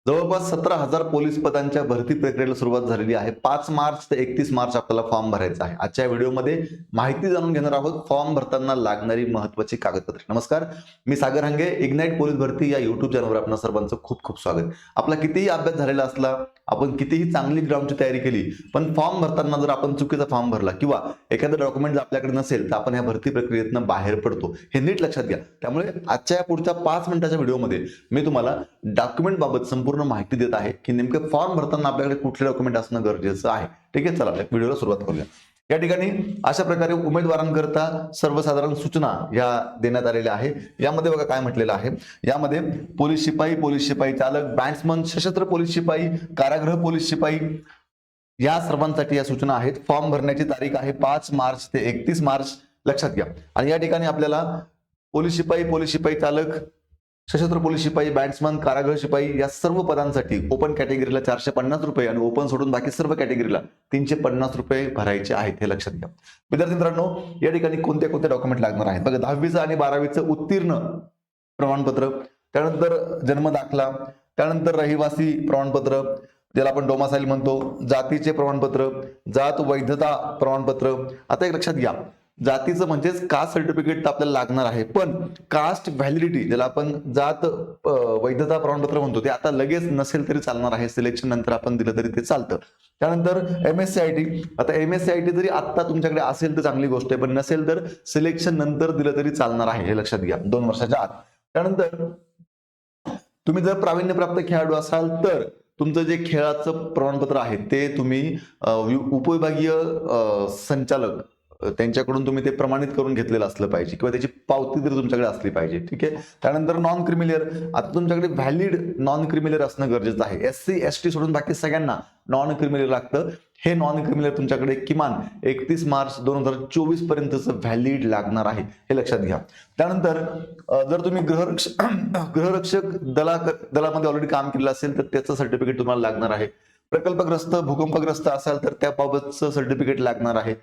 जवळपास 17,000 पोलीस पदांच्या भरती प्रक्रियेला सुरुवात झालेली आहे. 5 मार्च ते 31 मार्च आपल्याला फॉर्म भरायचा आहे. आजच्या व्हिडिओमध्ये माहिती जाणून घेणार आहोत फॉर्म भरताना लागणारी महत्त्वाची कागदपत्रे. नमस्कार, मी सागर हंगे. इग्नाइट पोलीस भरती या YouTube चॅनलवर आपणा सर्वांचं खूप खूप स्वागत. आपला कितीही अभ्यास झालेला असला, आपण कितीही चांगली ग्राउंडची तयारी केली, पण फॉर्म भरताना जर आपण चुकीचा फॉर्म भरला किंवा एखादं डॉक्युमेंट जर आपल्याकडे नसेल तर आपण या भरती प्रक्रियेतून बाहेर पडतो. हे नीट लक्षात घ्या. त्यामुळे आजच्या या पुढच्या 5 मिनिटाच्या व्हिडिओमध्ये मी तुम्हाला डॉक्युमेंट बाबत संपूर्ण माहिती देत आहे की नेमकं फॉर्म भरताना आपल्याकडे कुठले डॉक्युमेंट असणं गरजेचं आहे. ठीक आहे, चला व्हिडिओला सुरुवात करूया. या ठिकाणी अशा प्रकारे उमेदवारांकरता सर्वसाधारण सूचना या देण्यात आलेल्या आहे. यामध्ये बघा काय म्हटलेलं आहे. यामध्ये पोलीस शिपाई चालक, बॅट्समन, सशस्त्र पोलीस शिपाई, कारागृह पोलीस शिपाई या सर्वांसाठी या सूचना आहेत. फॉर्म भरण्याची तारीख आहे 5 मार्च ते 31 मार्च, लक्षात घ्या. आणि या ठिकाणी आपल्याला पोलीस शिपाई चालक, सशस्त्र पोलीस शिपाई, बॅट्समन, कारागृह शिपाई या सर्व पदांसाठी ओपन कॅटेगरीला 450 रुपये आणि ओपन सोडून बाकी सर्व कॅटेगरीला 350 रुपये भरायचे आहेत, हे लक्षात घ्या. विद्यार्थी मित्रांनो, या ठिकाणी कोणते कोणते डॉक्युमेंट लागणार आहेत बघा. 10वीचं आणि 12वीचं उत्तीर्ण प्रमाणपत्र, त्यानंतर जन्म दाखला, त्यानंतर रहिवासी प्रमाणपत्र ज्याला आपण डोमासाईल म्हणतो, जातीचे प्रमाणपत्र, जात वैधता प्रमाणपत्र. आता एक लक्षात घ्या, जातीचं म्हणजेच कास्ट सर्टिफिकेट आपल्याला लागणार आहे, पण कास्ट व्हॅलिडिटी ज्याला आपण जात वैधता प्रमाणपत्र म्हणतो ते आता लगेच नसेल तरी चालणार आहे. सिलेक्शन नंतर आपण दिलं तरी ते चालतं. त्यानंतर MSc IT. आता MSc IT जरी आता तुमच्याकडे असेल तर चांगली गोष्ट आहे, पण नसेल तर सिलेक्शन नंतर दिलं तरी चालणार आहे, हे लक्षात घ्या, 2 वर्षाच्या आत. त्यानंतर तुम्ही जर प्रावीण्यप्राप्त खेळाडू असाल तर तुमचं जे खेळाचं प्रमाणपत्र आहे ते तुम्ही उपविभागीय संचालक त्यांच्याकडून तुम्ही ते प्रमाणित करून घेतलेलं असलं पाहिजे किंवा त्याची पावती तरी तुमच्याकडे असली पाहिजे. ठीक आहे. त्यानंतर नॉन क्रिमिलियर. आता तुमच्याकडे व्हॅलिड नॉन क्रिमिलियर असणं गरजेचं आहे. SC ST सोडून बाकी सगळ्यांना नॉन क्रिमिलियर लागतं. हे नॉन क्रिमिलियर तुमच्याकडे किमान 31 मार्च 2024 पर्यंतचं व्हॅलिड लागणार आहे, हे लक्षात घ्या. त्यानंतर जर तुम्ही गृहरक्षक दलामध्ये ऑलरेडी काम केलेलं असेल तर त्याचं सर्टिफिकेट तुम्हाला लागणार आहे. प्रकल्पग्रस्त, भूकंपग्रस्त असाल तर त्याबाबतचं सर्टिफिकेट लागणार आहे.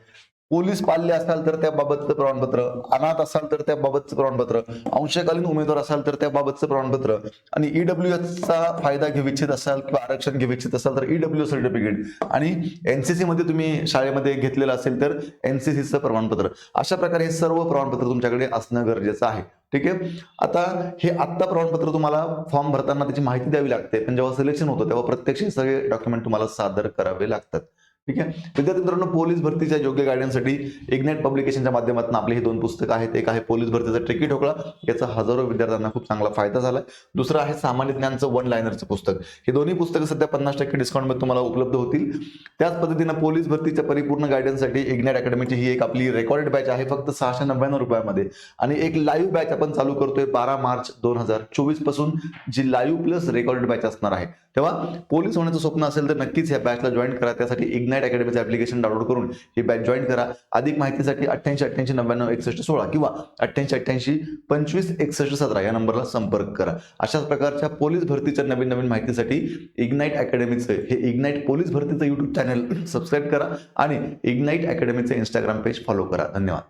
पोलीस पाल्य असाल तर त्याबाबतचं प्रमाणपत्र, अनाथ असाल तर त्याबाबतचं प्रमाणपत्र, अंशकालीन उमेदवार असाल तर त्याबाबतचं प्रमाणपत्र आणि EWS चा फायदा घेऊ इच्छित असाल किंवा आरक्षण घेऊ इच्छित असाल तर EWS सर्टिफिकेट आणि NCC मध्ये तुम्ही शाळेमध्ये घेतलेलं असेल तर NCCचं प्रमाणपत्र. अशा प्रकारे हे सर्व प्रमाणपत्र तुमच्याकडे असणं गरजेचं आहे. ठीक आहे. आता हे आत्ता प्रमाणपत्र तुम्हाला फॉर्म भरताना त्याची माहिती द्यावी लागते, पण जेव्हा सिलेक्शन होतं तेव्हा प्रत्यक्ष सगळे डॉक्युमेंट तुम्हाला सादर करावे लागतात. ठीक आहे. विद्यार्थी मित्रांनो, पोलीस भरतीच्या योग्य गायडन्ससाठी इग्नाइट पब्लिकेशनच्या माध्यमातून आपली ही 2 पुस्तकं आहेत. एक आहे पोलीस भरतीचा ट्रिकी ठोकळा, याचा हजारो विद्यार्थ्यांना खूप चांगला फायदा झालाय. दुसरं आहे सामान्य ज्ञानचं 1 लाइनरचं पुस्तक. हे दोन्ही पुस्तकं सध्या 50% डिस्काउंटमध्ये तुम्हाला उपलब्ध होतील. त्याच पद्धतीनं पोलीस भरतीच्या परिपूर्ण गायडन्ससाठी इग्नाइट अकॅडमीची ही एक आपली रेकॉर्डेड बॅच आहे फक्त 699 रुपयामध्ये, आणि एक लाईव्ह बॅच आपण चालू करतोय 12 मार्च 2024 पासून, जी लाईव्ह प्लस रेकॉर्डेड बॅच असणार आहे. तेव्हा पोलीस होण्याचं स्वप्न असेल तर नक्कीच या बॅचला जॉईन करा. त्यासाठी इग्नाइट अकॅडमीचं ऍप्लिकेशन डाउनलोड करून ही बॅच जॉईन करा. अधिक माहितीसाठी 8888 99 61 16 किंवा 8888 25 61 17 या नंबरला संपर्क करा. अशाच प्रकारच्या पोलीस भरतीच्या नवीन माहितीसाठी इग्नाइट अकॅडमीचं हे इग्नाइट पोलीस भरतीचं YouTube चॅनल सबस्क्राईब करा आणि इग्नाइट अकॅडमीचं Instagram पेज फॉलो करा. धन्यवाद.